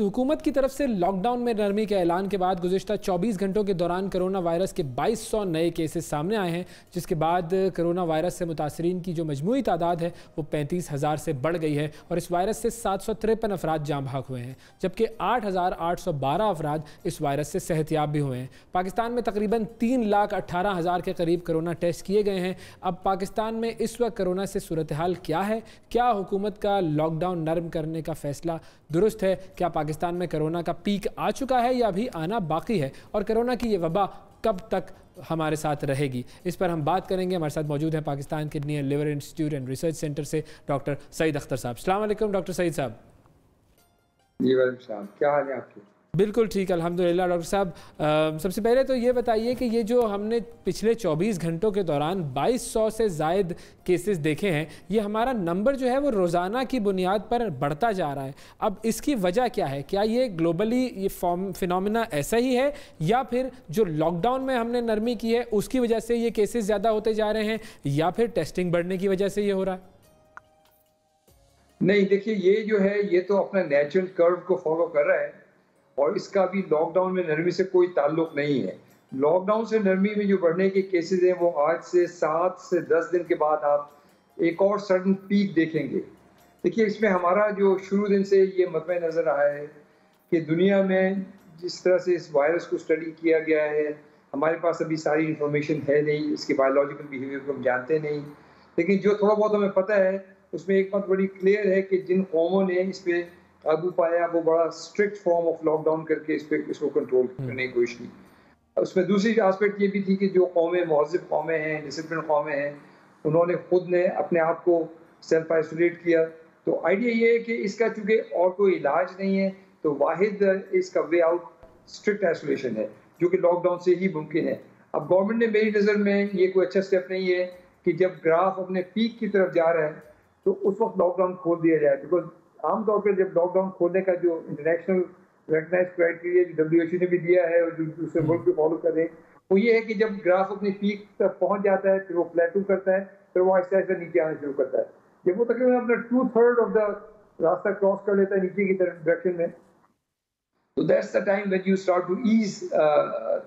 तो हुकूमत की तरफ से लॉकडाउन में नरमी के ऐलान के बाद गुज़िश्ता 24 घंटों के दौरान कोरोना वायरस के 2200 नए केसेस सामने आए हैं, जिसके बाद कोरोना वायरस से मुतासरीन की जो मजमूई तादाद है वो 35,000 से बढ़ गई है और इस वायरस से 753 अफराद जाँ भाग हुए हैं, जबकि 8,812 अफराद इस वायरस से सेहतयाब भी हुए हैं। पाकिस्तान में तकरीबन 3,18,000 के करीब कोरोना टेस्ट किए गए हैं। अब पाकिस्तान में इस वक्त कोरोना से सूरत हाल क्या है? क्या हुकूमत का लॉकडाउन नरम करने का फैसला दुरुस्त है? क्या पाकिस्तान में कोरोना का पीक आ चुका है या अभी आना बाकी है? और कोरोना की ये वबा कब तक हमारे साथ रहेगी? इस पर हम बात करेंगे। हमारे साथ मौजूद है Pakistan kidney and liver institute and research centre से डॉक्टर सईद अख्तर साहब। अस्सलाम वालेकुम डॉक्टर सईद साहब। जी वालेकुम सलाम, क्या हाल है आपके? बिल्कुल ठीक, अल्हम्दुलिल्लाह। डॉक्टर साहब, सबसे पहले तो ये बताइए कि ये जो हमने पिछले 24 घंटों के दौरान 2200 से ज़ायद केसेस देखे हैं, ये हमारा नंबर जो है वो रोज़ाना की बुनियाद पर बढ़ता जा रहा है। अब इसकी वजह क्या है? क्या ये ग्लोबली ये फिनोमिना ऐसा ही है या फिर जो लॉकडाउन में हमने नरमी की है उसकी वजह से ये केसेस ज़्यादा होते जा रहे हैं या फिर टेस्टिंग बढ़ने की वजह से ये हो रहा है? नहीं, देखिए ये जो है ये तो अपना नेचुरल कर्व को फॉलो कर रहा है और इसका भी लॉकडाउन में नरमी से कोई ताल्लुक नहीं है। लॉकडाउन से नरमी में जो बढ़ने के केसेस हैं वो आज से 7 से 10 दिन के बाद आप एक और सडन पीक देखेंगे। देखिए इसमें हमारा जो शुरू दिन से ये मद्दे नज़र रहा है कि दुनिया में जिस तरह से इस वायरस को स्टडी किया गया है, हमारे पास अभी सारी इंफॉर्मेशन है नहीं, इसके बायोलॉजिकल बिहेवियर को हम जानते नहीं, लेकिन जो थोड़ा बहुत हमें पता है उसमें एक बात बड़ी क्लियर है कि जिन कौमों ने इस पर काबू पाया वो बड़ा स्ट्रिक्ट फॉर्म ऑफ लॉकडाउन करके इसको कंट्रोल करने की कोशिश की। उसमें दूसरी आस्पेक्ट ये भी थी कि जो कौमें महज़िब कौमें हैं, डिसिप्लिन कौमें हैं, उन्होंने खुद ने अपने आप को सेल्फ आइसोलेट किया। तो आइडिया ये है कि इसका चूँकि और कोई इलाज नहीं है तो वाहिद इसका वे आउट स्ट्रिक्ट आइसोलेशन है, जो कि लॉकडाउन से ही मुमकिन है। अब गवर्नमेंट ने मेरी नज़र में ये कोई अच्छा स्टेप नहीं है कि जब ग्राफ अपने पीक की तरफ जा रहा है तो उस वक्त लॉकडाउन खोल दिया जाए, बिकॉज आमतौर पर जब लॉकडाउन खोलने का जो इंटरनेशनल रिकग्नाइज क्राइटेरिया जो WHO ने भी दिया है और जो दूसरे मुल्क भी फॉलो कर रहे हैं वो ये है कि जब ग्राफ अपनी पीक तक पहुंच जाता है फिर वो प्लेटू करता है, फिर वो आहिस्ता आहिस्ता नीचे आना शुरू करता है। जब वो तकरीबन अपना 2/3 ऑफ द रास्ता क्रॉस कर लेता है नीचे की तरफ डायरेक्शन में, तो that's the time when you start to ease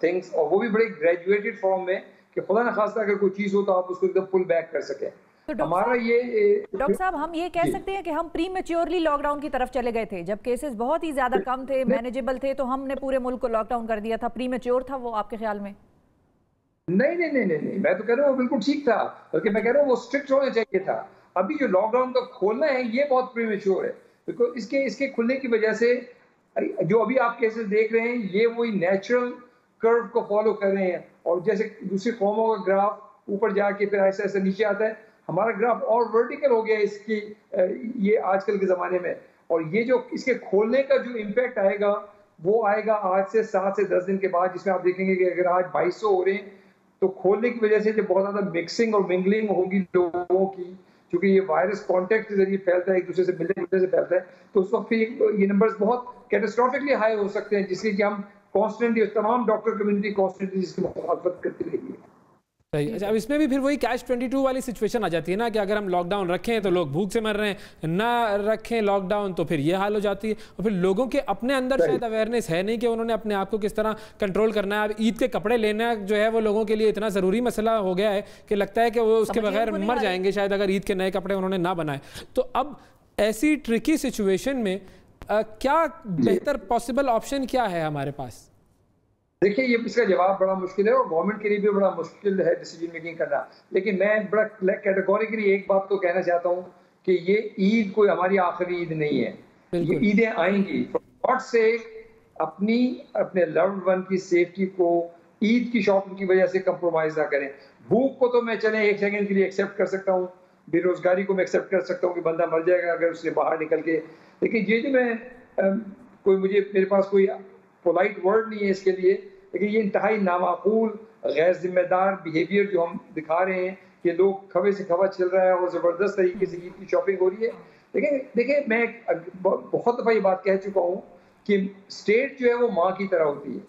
things, और वो भी बड़े ग्रेजुएटेड फॉर्म में कि खुदा न खास्ता अगर कोई चीज़ हो तो आप उसको एकदम पुल बैक कर सकें। तो हमारा ये डॉक्टर साहब हम ये कह सकते हैं कि हम प्रीमेच्योरली लॉकडाउन की तरफ चले गए थे, जब केसेस बहुत ही ज्यादा कम थे, मैनेजेबल थे, तो हमने पूरे मुल्क को लॉकडाउन कर दिया था। प्रीमेच्योर था वो आपके ख्याल में? नहीं नहीं नहीं नहीं, मैं तो कह रहा हूँ वो बिल्कुल ठीक था, बल्कि मैं कह रहा हूँ वो स्ट्रिक्ट होना चाहिए था। अभी जो लॉकडाउन का खोलना है ये बहुत प्रीमेच्योर है, बिकॉज इसके खुलने की वजह से जो अभी आप केसेस देख रहे हैं ये वही नेचुरल कर्व को फॉलो कर रहे हैं, और जैसे दूसरी कौमों का ग्राफ ऊपर जाके फिर ऐसे ऐसे नीचे आता है, हमारा ग्राफ और वर्टिकल हो गया इसकी ये आजकल के ज़माने में। और ये जो इसके खोलने का जो इम्पैक्ट आएगा वो आएगा आज से 7 से 10 दिन के बाद, जिसमें आप देखेंगे कि अगर आज 2200 हो रहे हैं तो खोलने की वजह से जब बहुत ज़्यादा मिक्सिंग और मिंगलिंग होगी लोगों की, क्योंकि ये वायरस कॉन्टैक्ट के जरिए फैलता है, एक दूसरे से मिलने जुलने से फैलता है, तो उस वक्त फिर ये नंबर्स बहुत कैटास्ट्रॉफिकली हाई हो सकते हैं, जिसकी कि हम कॉन्स्टेंटली तमाम डॉक्टर कम्युनिटी कॉन्स्टेंटली इसकी मुखालफत करती रहेगी। सही। अच्छा, अब इसमें भी फिर वही कैच 22 वाली सिचुएशन आ जाती है ना कि अगर हम लॉकडाउन रखें तो लोग भूख से मर रहे हैं, ना रखें लॉकडाउन तो फिर ये हाल हो जाती है। और फिर लोगों के अपने अंदर शायद अवेयरनेस है नहीं कि उन्होंने अपने आप को किस तरह कंट्रोल करना है। अब ईद के कपड़े लेना जो है वो लोगों के लिए इतना ज़रूरी मसला हो गया है कि लगता है कि वो उसके बगैर मर जाएंगे शायद अगर ईद के नए कपड़े उन्होंने ना बनाए। तो अब ऐसी ट्रिकी सिचुएशन में क्या बेहतर पॉसिबल ऑप्शन क्या है हमारे पास? देखिए ये इसका जवाब बड़ा मुश्किल है और गवर्नमेंट के लिए भी बड़ा मुश्किल है डिसीजन मेकिंग करना, लेकिन मैं बड़ा कैटेगोरिकली एक बात तो कहना चाहता हूँ कि ये ईद कोई हमारी आखिरी ईद नहीं है, ये ईदें आएंगी। गॉड से अपने लव्ड वन की सेफ्टी को ईद की शॉपिंग की वजह से कंप्रोमाइज ना करें। भूख को तो मैं चले एक सेकंड के लिए एक्सेप्ट कर सकता हूँ, बेरोजगारी को मैं एक्सेप्ट कर सकता हूँ कि बंदा मर जाएगा अगर उससे बाहर निकल के, लेकिन ये जो मैं मेरे पास कोई पोलाइट वर्ड नहीं है इसके लिए, लेकिन ये इंतहाई नामाकूल गैर जिम्मेदार बिहेवियर जो हम दिखा रहे हैं कि लोग खबे से खबा चल रहा है और ज़बरदस्त तरीके से ईद की शॉपिंग हो रही है। लेकिन देखिए मैं बहुत दफ़ा ये बात कह चुका हूँ कि स्टेट जो है वो माँ की तरह होती है,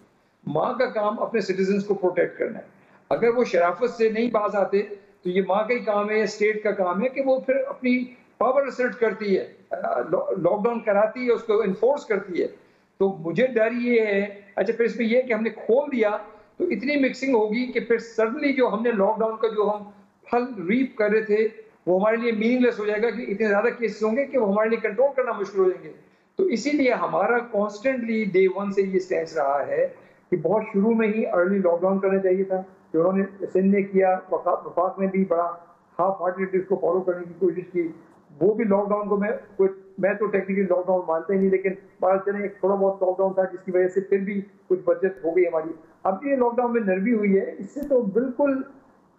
माँ का काम अपने सिटीजन्स को प्रोटेक्ट करना है। अगर वो शराफत से नहीं बाज आते तो ये माँ का ही काम है, स्टेट का काम है कि वो फिर अपनी पावर असर्ट करती है, लॉकडाउन कराती है, उसको इन्फोर्स करती है। तो मुझे डर ये है, अच्छा फिर इसमें ये है कि हमने खोल दिया तो इतनी मिक्सिंग होगी कि फिर सडनली जो हमने लॉकडाउन का जो हम फल रीप कर रहे थे वो हमारे लिए मीनिंगलेस हो जाएगा कि इतने ज़्यादा केसेस होंगे कि वो हमारे लिए कंट्रोल करना मुश्किल हो जाएंगे। तो इसीलिए हमारा कॉन्स्टेंटली डे 1 से ये स्टैंस रहा है कि बहुत शुरू में ही अर्ली लॉकडाउन करना चाहिए था, जो उन्होंने सिंध ने किया, वफाक ने भी बड़ा हाफ हार्टेड इसको फॉलो करने की कोशिश की। वो भी लॉकडाउन को मैं तो टेक्निकली लॉकडाउन मानते ही नहीं, लेकिन बात चले एक थोड़ा बहुत लॉकडाउन था जिसकी वजह से फिर भी कुछ बचत हो गई हमारी। अब ये लॉकडाउन में नरमी हुई है, इससे तो बिल्कुल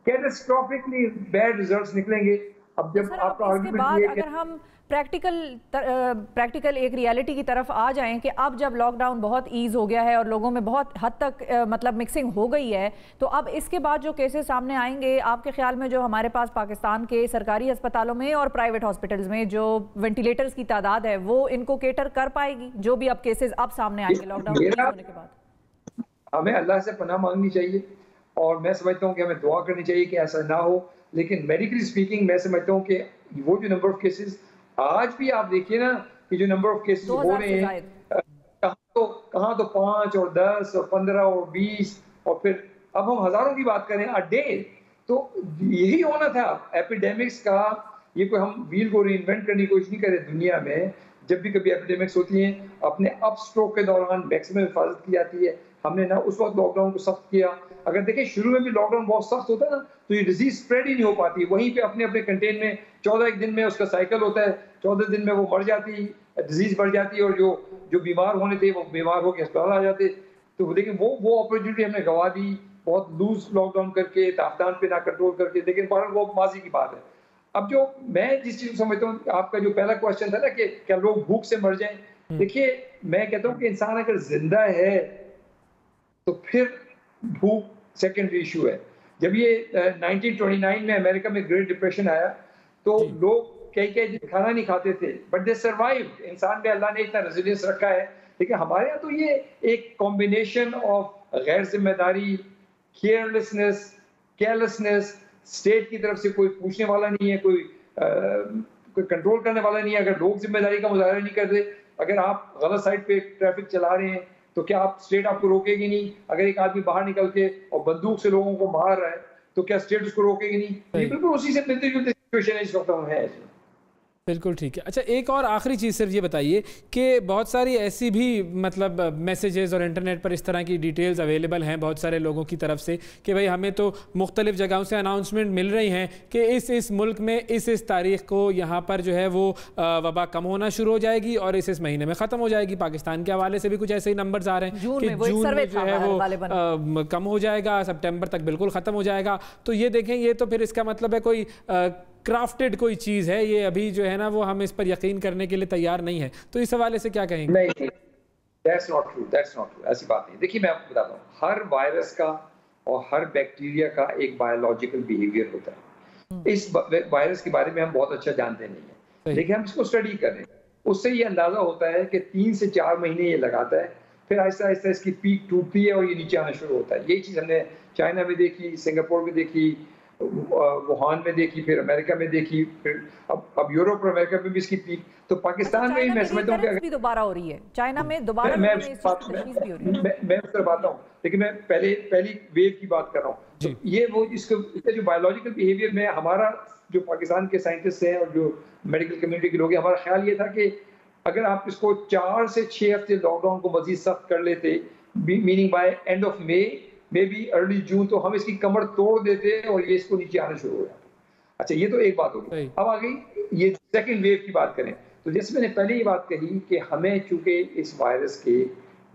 कैटास्ट्रोफिकली बैड रिजल्ट्स निकलेंगे। अब जब आपका आर्गुमेंट ये है अगर हम प्रैक्टिकल एक रियलिटी की तरफ आ जाएं कि अब जब लॉकडाउन बहुत ईज हो गया है और लोगों में बहुत हद तक मतलब मिक्सिंग हो गई है, तो अब इसके बाद जो केसेस सामने आएंगे, आपके ख्याल में जो हमारे पास पाकिस्तान के सरकारी अस्पतालों में और प्राइवेट हॉस्पिटल्स में जो वेंटिलेटर्स की तादाद है वो इनको केटर कर पाएगी, जो भी अब केसेस अब सामने आएंगे लॉकडाउन होने के बाद? हमें अल्लाह से पनाह मांगनी चाहिए और मैं समझता हूँ कि हमें दुआ करनी चाहिए कि ऐसा ना हो। लेकिन मेडिकली स्पीकिंग मैं समझता हूँ कि वो जो नंबर ऑफ केसेस आज भी आप देखिए ना कि जो नंबर ऑफ केसेस हो रहे हैं, कहाँ तो 5 और 10 और 15 और 20 और फिर अब हम हजारों की बात करें अ डे। तो यही होना था एपिडेमिक्स का। ये कोई हम व्हील को रीइन्वेंट करने की कोशिश नहीं करे। दुनिया में जब भी कभी एपिडेमिक्स होती हैं अपने अप स्ट्रोक के दौरान मैक्सिमम हिफाजत की जाती है। हमने ना उस वक्त लॉकडाउन को सख्त किया। अगर देखें शुरू में भी लॉकडाउन बहुत सख्त होता है ना, तो ये डिजीज स्प्रेड ही नहीं हो पाती। वहीं पे अपने अपने कंटेन में 14 दिन में उसका साइकिल होता है, 14 दिन में वो मर जाती, डिजीज बढ़ जाती है और जो बीमार होने थे वो बीमार होकर अस्पताल आ जाते। तो लेकिन वो अपॉर्चुनिटी हमने गंवा दी बहुत लूज लॉकडाउन करके, तापमान पे ना कंट्रोल करके। लेकिन बहरहाल वो माजी की बात है। अब जो मैं जिस चीज को समझता हूँ, आपका जो पहला क्वेश्चन था ना कि क्या लोग भूख से मर जाएं, देखिए मैं कहता हूँ कि इंसान अगर जिंदा है तो फिर भूख सेकेंडरी इशू है। जब ये 1929 में अमेरिका में ग्रेट डिप्रेशन आया तो लोग कई दिन खाना नहीं खाते थे, बट दे सर्वाइव्ड। इंसान में अल्लाह ने इतना रेजिलियंस रखा है। लेकिन हमारे यहाँ तो ये एक कॉम्बिनेशन ऑफ गैर जिम्मेदारी, केयरलेसनेस, केयरलेसनेस, स्टेट की तरफ से कोई पूछने वाला नहीं है, कोई कंट्रोल करने वाला नहीं है। अगर लोग जिम्मेदारी का मुजाहरा नहीं करते, अगर आप गलत साइड पे ट्रैफिक चला रहे हैं तो क्या आप स्टेट आपको रोकेगी नहीं? अगर एक आदमी बाहर निकल के और बंदूक से लोगों को मार रहा है तो क्या स्टेट उसको रोकेगी नहीं? ये बिल्कुल उसी से मिलती जुलती सिचुएशन इस वक्त है। बिल्कुल ठीक है। अच्छा, एक और आखिरी चीज़ सिर्फ ये बताइए कि बहुत सारी ऐसी भी मतलब मैसेजेस और इंटरनेट पर इस तरह की डिटेल्स अवेलेबल हैं बहुत सारे लोगों की तरफ से कि भाई हमें तो मुख्तलिफ जगहों से अनाउंसमेंट मिल रही हैं कि इस मुल्क में इस तारीख को यहाँ पर जो है वो वबा कम होना शुरू हो जाएगी और इस महीने में ख़त्म हो जाएगी। पाकिस्तान के हवाले से भी कुछ ऐसे ही नंबर्स आ रहे हैं कि जून में जो है वो कम हो जाएगा, सितंबर तक बिल्कुल ख़त्म हो जाएगा। तो ये देखें, ये तो फिर इसका मतलब है कोई क्राफ्टेड कोई चीज़ है, ये अभी जो है ना वो हम इस पर यकीन करने के लिए तैयार नहीं है। तो इस हवाले से क्या कहेंगे? नहीं, that's not true, ऐसी बात नहीं। देखिए मैं आपको बताता हूँ, हर वायरस का और हर बैक्टीरिया का एक बायोलॉजिकल बिहेवियर होता है। इस वायरस के बारे में हम बहुत अच्छा जानते नहीं है, लेकिन हम इसको स्टडी कर रहे हैं। उससे ये अंदाजा होता है कि 3 से 4 महीने ये लगाता है, फिर आहिस्ता आहिस्ता इसकी पीक टूटती है और ये नीचे आना शुरू होता है। यही चीज़ हमने चाइना में देखी, सिंगापुर में देखी, वुहान में देखी, फिर अमेरिका में देखी, फिर अब यूरोप और अमेरिका में भी इसकी पीक। तो पाकिस्तान में मैं समझता हूँ कि दोबारा हो रही है, चाइना में दोबारा मैं उस तरफ आता हूँ, लेकिन मैं पहली वेव की बात कर रहा हूँ। तो ये वो इसका जो बायोलॉजिकल बिहेवियर में हमारा जो पाकिस्तान के साइंटिस्ट हैं और जो मेडिकल कम्युनिटी के लोग हैं, हमारा ख्याल ये था कि अगर आप इसको 4 से 6 हफ्ते लॉकडाउन को मजीद सख्त कर लेते, meaning by end of May be early June, तो हम इसकी कमर तोड़ देते और ये इसको नीचे आना शुरू हो जाता। अच्छा, ये तो एक बात होगी। अब आ गई ये सेकंड वेव की बात करें, तो जैसे मैंने पहले ये बात कही कि हमें चूंकि इस वायरस के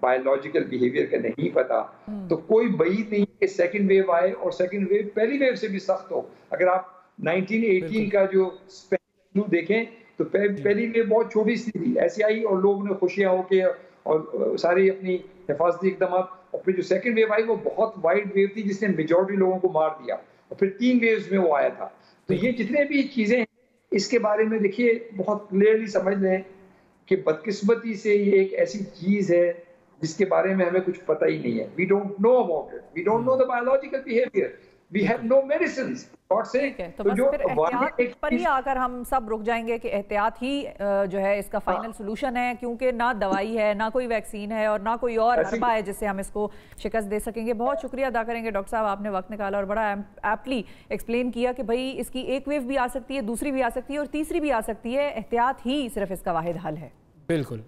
बायोलॉजिकल बिहेवियर का नहीं पता, तो कोई बईद नहीं कि सेकंड वेव आए और सेकंड वेव पहली वेव से भी सख्त हो। अगर आप 1918 का जो स्पेनिश फ्लू देखें तो पहली वेव बहुत छोटी सी थी, ऐसी आई और लोग ने खुशियां होके और सारी अपनी हिफाजती इकदाम, और फिर जो सेकंड वेव आई वो बहुत वाइड वेव थी जिसने मेजॉरिटी लोगों को मार दिया, और फिर 3 वेव्स में वो आया था। तो ये जितने भी चीजें हैं इसके बारे में देखिए बहुत क्लियरली समझ लें कि बदकिस्मती से ये एक ऐसी चीज है जिसके बारे में हमें कुछ पता ही नहीं है। We don't know about it, we don't know the biological behaviour. We have no medicines. ठीक है, तो बस फिर एहतियात पर ही आकर हम सब रुक जाएंगे कि एहतियात ही जो है इसका फाइनल सोल्यूशन है, क्योंकि ना दवाई है, ना कोई वैक्सीन है और ना कोई और हरबा है जिससे हम इसको शिकस्त दे सकेंगे। बहुत शुक्रिया अदा करेंगे डॉक्टर साहब, आपने वक्त निकाला और बड़ा एप्टली एक्सप्लेन किया कि भाई इसकी एक वेव भी आ सकती है, दूसरी भी आ सकती है और तीसरी भी आ सकती है। एहतियात ही सिर्फ इसका वाहिद हल है। बिल्कुल।